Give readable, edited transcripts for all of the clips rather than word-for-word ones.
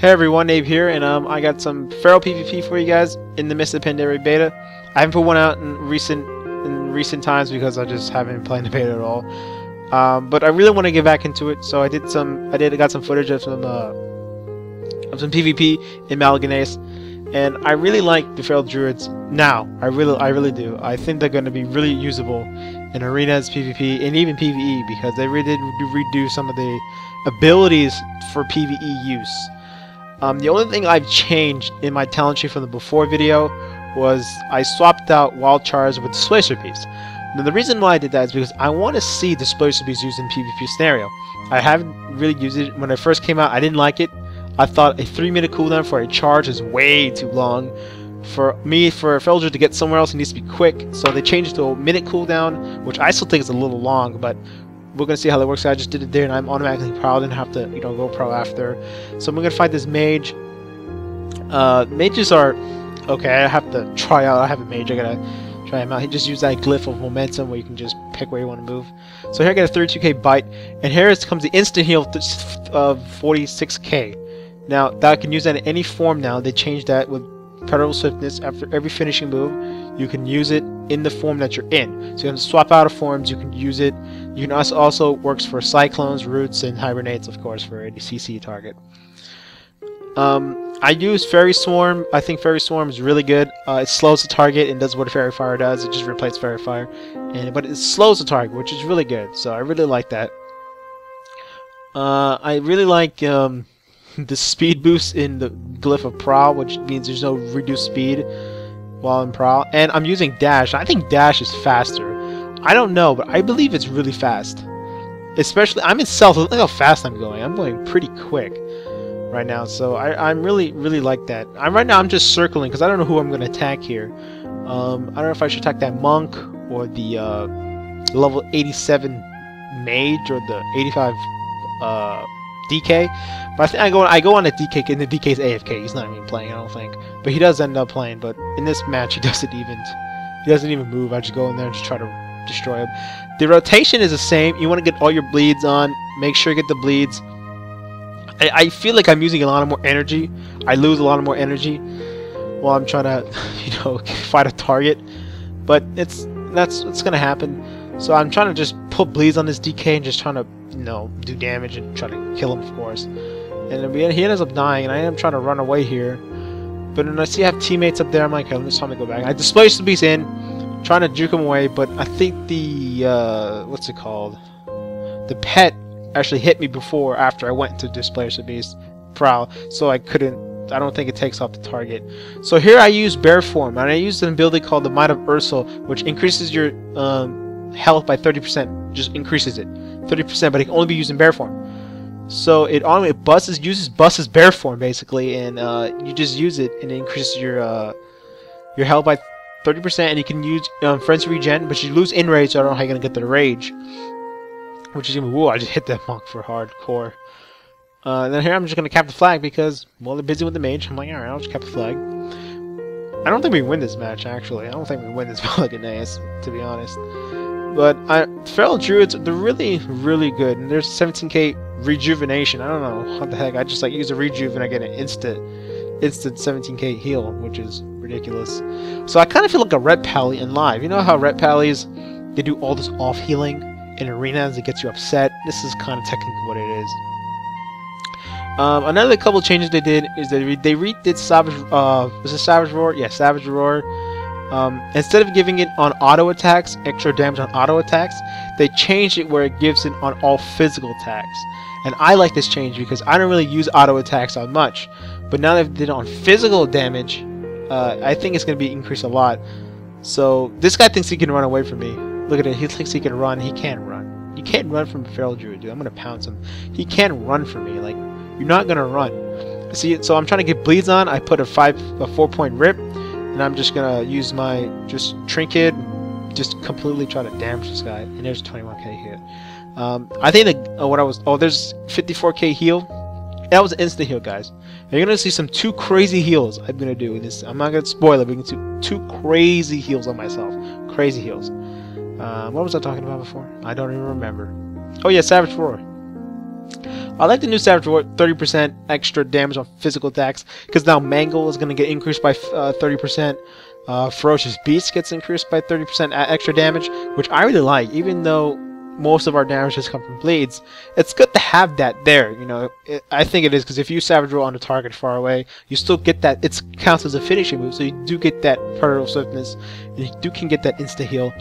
Hey everyone, Abe here, and I got some feral PvP for you guys in the midst of Pandaria beta. I haven't put one out in recent times because I just haven't been playing the beta at all. But I really want to get back into it, so I got some footage of some PvP in gilneas, and I really like the feral druids now. I really do. I think they're going to be really usable in arenas, PvP, and even PvE because they really did redo some of the abilities for PvE use. The only thing I've changed in my talent tree from the before video was I swapped out wild chars with displacer beasts. Now the reason why I did that is because I want to see displacer beasts used in PvP scenario. I haven't really used it. When it first came out, I didn't like it. I thought a 3-minute cooldown for a charge is way too long. For a feral druid to get somewhere else, it needs to be quick. So they changed it to a minute cooldown, which I still think is a little long, but we're gonna see how that works. I just did it there, and I'm automatically pro. I didn't have to, go pro after. So I'm gonna fight this mage. Mages are okay. I have to try out. I have a mage. I gotta try him out. He just used that glyph of momentum where you can just pick where you want to move. So here I get a 32k bite, and here comes the instant heal of 46k. Now that I can use that in any form. Now they changed that with Predatory Swiftness. After every finishing move, you can use it in the form that you're in. So you can swap out of forms. You can use it. You can also works for cyclones, roots, and hibernates, of course, for any CC target. I use Fairy Swarm. I think Fairy Swarm is really good. It slows the target and does what a Fairy Fire does. It just replaces Fairy Fire, but it slows the target, which is really good. So I really like that. I really like the speed boost in the glyph of Prowl, which means there's no reduced speed while in Prowl. And I'm using Dash. I think Dash is faster. I don't know, but I believe it's really fast. Especially, I'm in stealth. Look how fast I'm going. I'm going pretty quick right now. So I'm really like that. Right now I'm just circling because I don't know who I'm going to attack here. I don't know if I should attack that monk or the level 87 mage or the 85 DK. But I think I go on a DK, and the DK's AFK. He's not even playing, I don't think. But he does end up playing. But in this match, he doesn't even move. I just go in there and just try to destroy him. The rotation is the same. You want to get all your bleeds on. Make sure you get the bleeds. I feel like I'm using a lot of more energy. I lose a lot of more energy while I'm trying to, fight a target. But that's what's gonna happen. So I'm trying to just put bleeds on this DK and just trying to, do damage and try to kill him, of course. And in the end, he ends up dying, and I am trying to run away here. But when I see I have teammates up there, I'm like, okay, it's time to go back. I displace the beast in, trying to juke him away, but I think the what's it called? The pet actually hit me after I went to displace the beast Prowl, so I don't think it takes off the target. So here I use bear form, and I use an ability called the Might of Ursel, which increases your health by 30%. Just increases it 30%, but it can only be used in bear form. So it uses busts bear form basically, and you just use it, and it increases your health by 30%, and you can use Frenzy Regen, but you lose in rage, so I don't know how you're gonna get the rage. Which is even, whoa, I just hit that monk for hardcore. Then here I'm just gonna cap the flag because, well, they're busy with the mage. I'm like, alright, I'll just cap the flag. I don't think we win this match, actually. I don't think we win this gilneas, to be honest. But feral druids, they're really good. And there's 17k rejuvenation. I don't know what the heck. I just use a rejuve and I get an instant 17k heal, which is ridiculous. So I kind of feel like a red pally in live. You know how red pallies, they do all this off healing in arenas, it gets you upset. This is kind of technically what it is. Another couple changes they did is they redid Savage. Was it Savage Roar? Yeah, Savage Roar. Instead of giving it on auto attacks, extra damage on auto attacks, they changed it where it gives it on all physical attacks. And I like this change because I don't really use auto attacks on much. But now they've did it on physical damage, I think it's going to be increased a lot. So this guy thinks he can run away from me. Look at it. He thinks he can run. He can't run. You can't run from a feral druid, dude. I'm going to pounce him. He can't run from me. Like, you're not going to run. See, so I'm trying to get bleeds on. I put a 4-point rip. And I'm just going to use my trinket and just completely try to damage this guy. And there's 21k hit. I think that, there's 54k heal. That was an instant heal, guys. And you're going to see some 2 crazy heals I'm going to do in this. I'm not going to spoil it, but you can see 2 crazy heals on myself. Crazy heals. What was I talking about before? I don't even remember. Oh yeah, Savage Roar. I like the new Savage Roar, 30% extra damage on physical attacks, because now Mangle is going to get increased by 30%. Ferocious Beast gets increased by 30% extra damage, which I really like, even though most of our damage has come from bleeds. It's good to have that there, you know. I think it is, because if you Savage Roar on a target far away, you still get that. It counts as a finishing move, so you do get that Predator Swiftness, and you can get that insta heal,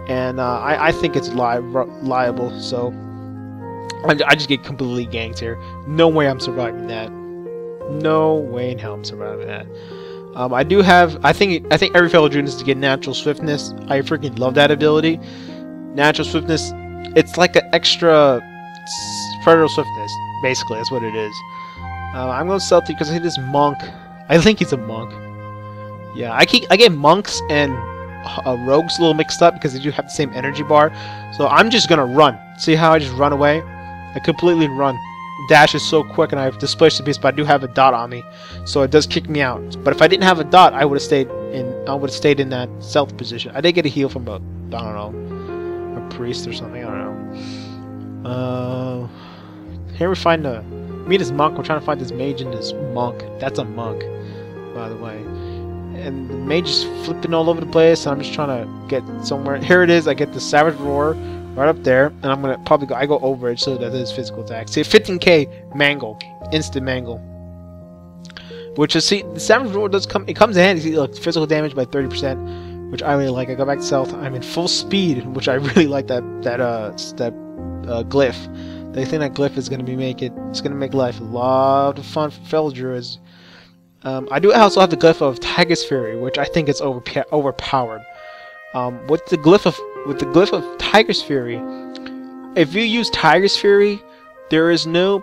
and I think it's liable. So I just get completely ganked here. No way I'm surviving that. No way in hell I'm surviving that. I do have. I think every fellow druid needs to get natural swiftness. I freaking love that ability. Natural swiftness. It's like an extra predator swiftness. Basically, that's what it is. I'm going stealthy because I hit this monk. I think he's a monk. Yeah, I get monks and rogues a little mixed up because they do have the same energy bar. So I'm just gonna run. See how I just run away? I completely run. Dash is so quick, and I've displaced the beast, but I do have a dot on me, so it does kick me out. But if I didn't have a dot, I would have stayed in that stealth position. I did get a heal from I don't know, a priest or something. I don't know. Here we find meet this monk. We're trying to find this mage and this monk. That's a monk, by the way. And the mage is flipping all over the place. So I'm just trying to get somewhere. Here it is. I get the Savage Roar right up there, and I'm gonna probably go over it so that it is physical attack. See, 15k mangle, instant mangle. Which is, see, the Savage Roar does come. It comes in handy. See, look, physical damage by 30%, which I really like. I go back to stealth. I'm in full speed, which I really like. That glyph. They think that glyph is gonna it's gonna make life a lot of fun for fellow druids. I do also have the glyph of Tiger's Fury, which I think is overpowered. With the glyph of Tiger's Fury, if you use Tiger's Fury, there is no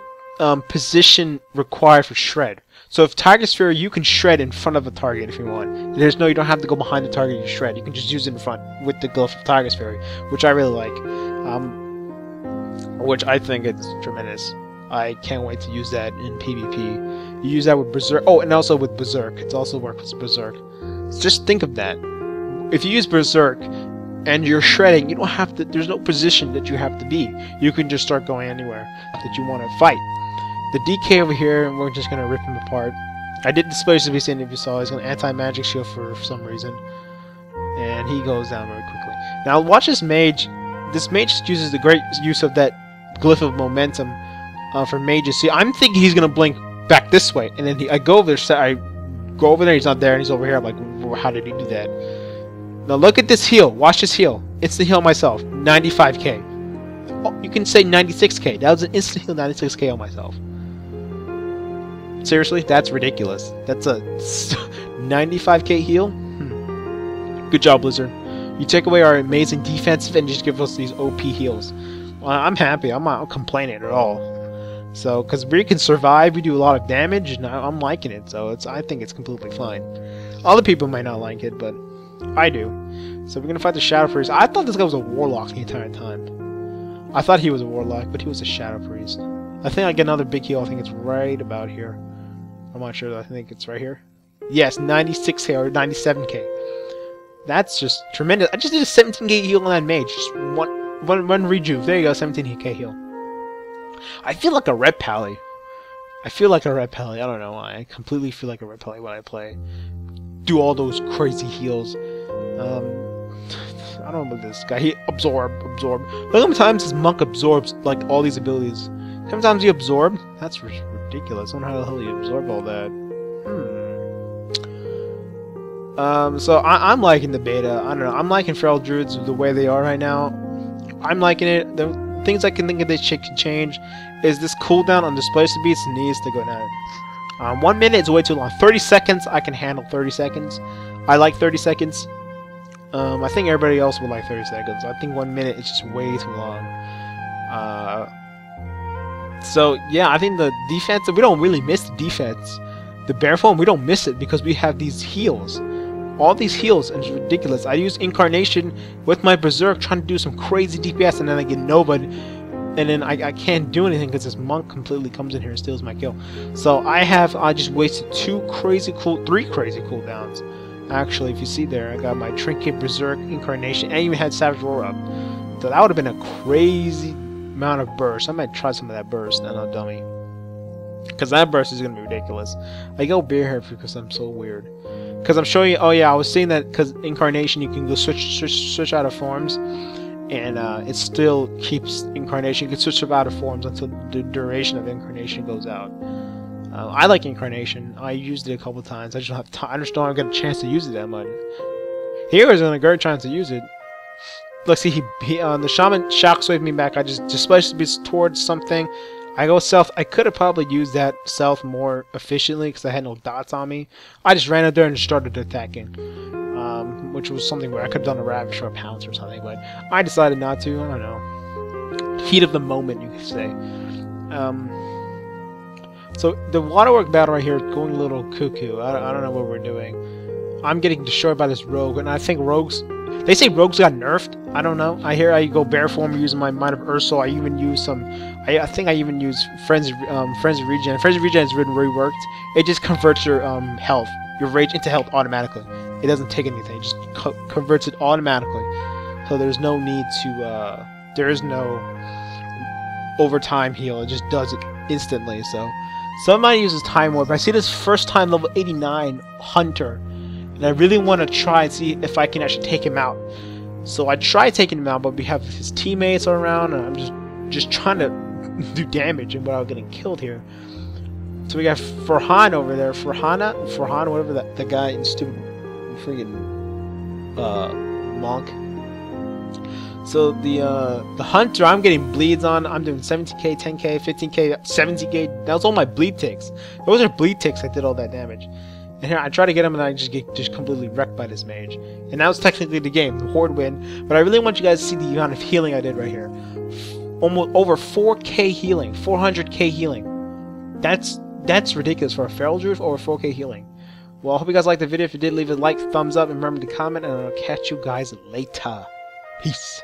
position required for shred. So if Tiger's Fury, you can shred in front of a target if you want. You don't have to go behind the target to shred. You can just use it in front with the glyph of Tiger's Fury, which I really like. Which I think is tremendous. I can't wait to use that in PvP. You use that with Berserk. Oh, and also with Berserk. It also works with Berserk. Just think of that. If you use Berserk and you're shredding, you don't have to. There's no position that you have to be. You can just start going anywhere that you want to fight. The DK over here, and we're just gonna rip him apart. I did displace the beast if you saw. He's got an anti-magic shield for some reason, and he goes down very quickly. Now watch this mage. This mage uses the great use of that glyph of momentum for mages. See, I'm thinking he's gonna blink back this way, and then I go over there. I go over there. He's not there, and he's over here. I'm like, well, how did he do that? Now look at this heal. Watch this heal. Instant heal myself. 95k. Oh, you can say 96k. That was an instant heal. 96k on myself. Seriously, that's ridiculous. That's a 95k heal. Good job, Blizzard. You take away our amazing defensive and just give us these OP heals. Well, I'm happy. I'm not complaining at all. So, because we can survive, we do a lot of damage, and I'm liking it. So I think it's completely fine. Other people might not like it, but I do. So we're gonna fight the Shadow Priest. I thought this guy was a warlock the entire time. I thought he was a warlock, but he was a Shadow Priest. I think I get another big heal. I think it's right about here. I'm not sure. I think it's right here. Yes, 96k or 97k. That's just tremendous. I just did a 17k heal on that mage. Just one rejuve. There you go, 17k heal. I feel like a red pally. I don't know why. I completely feel like a red pally when I play. Do all those crazy heals. I don't know about this guy. He absorb. Look how many times this monk absorbs like all these abilities. How many times he absorbed? That's ridiculous. I don't know how the hell he absorbed all that. So I'm liking the beta. I don't know. I'm liking Feral Druids the way they are right now. I'm liking it. The things I can think of they can change is this cooldown on Displacer Beats needs to go down. 1 minute is way too long. 30 seconds, I can handle 30 seconds. I like 30 seconds. I think everybody else would like 30 seconds. I think 1 minute is just way too long. So, yeah, I think the defense, we don't really miss the defense. The bare form, we don't miss it because we have these heals. All these heals, and it's ridiculous. I use Incarnation with my Berserk trying to do some crazy DPS, and then I get Nova, and then I can't do anything because this monk completely comes in here and steals my kill. So I just wasted three crazy cooldowns. Actually, if you see there, I got my Trinket, Berserk, Incarnation, and even had Savage Roar up. So that would have been a crazy amount of burst. I might try some of that burst. No, dummy. Because that burst is going to be ridiculous. I go beer here because I'm so weird. Because I'm showing you... Oh yeah, I was saying that because Incarnation, you can go switch out of forms. And it still keeps Incarnation. You can switch out of forms until the duration of Incarnation goes out. I like Incarnation. I used it a couple times. I just don't have time. I just don't get a chance to use it that much. Here is a great chance to use it. Look, see, the shaman shockwaved me back. I just splashed towards something. I go south. I could have probably used that south more efficiently because I had no dots on me. I just ran out there and started attacking, which was something where I could have done a ravish or a pounce or something, but I decided not to. I don't know. Heat of the moment, you could say. So the waterwork battle right here is going a little cuckoo. I don't know what we're doing. I'm getting destroyed by this rogue, and I think rogues... They say rogues got nerfed. I don't know. I hear I go bear form using my Mind of Ursul. I even use some... I think I even use Frenzy Regen. Frenzy Regen is reworked. It just converts your health, your rage into health automatically. It doesn't take anything. It just converts it automatically. So there's no need to... there is no overtime heal. It just does it instantly. So somebody uses Time Warp. I see this first time level 89 Hunter. And I really want to try and see if I can actually take him out. So I try taking him out, but we have his teammates around, and I'm just trying to do damage and without getting killed here. So we got Farhan over there. Farhan, whatever the guy in stupid friggin' monk. So the hunter, I'm getting bleeds on. I'm doing 70k, 10k, 15k, 70k. That was all my bleed ticks. Those are bleed ticks. I did all that damage. And here I try to get him, and I just get completely wrecked by this mage. And that was technically the game, the horde win. But I really want you guys to see the amount of healing I did right here. Almost over 4k healing, 400k healing. That's ridiculous for a feral druid. Over 4k healing. Well, I hope you guys liked the video. If you did, leave a like, thumbs up, and remember to comment. And I'll catch you guys later. Peace.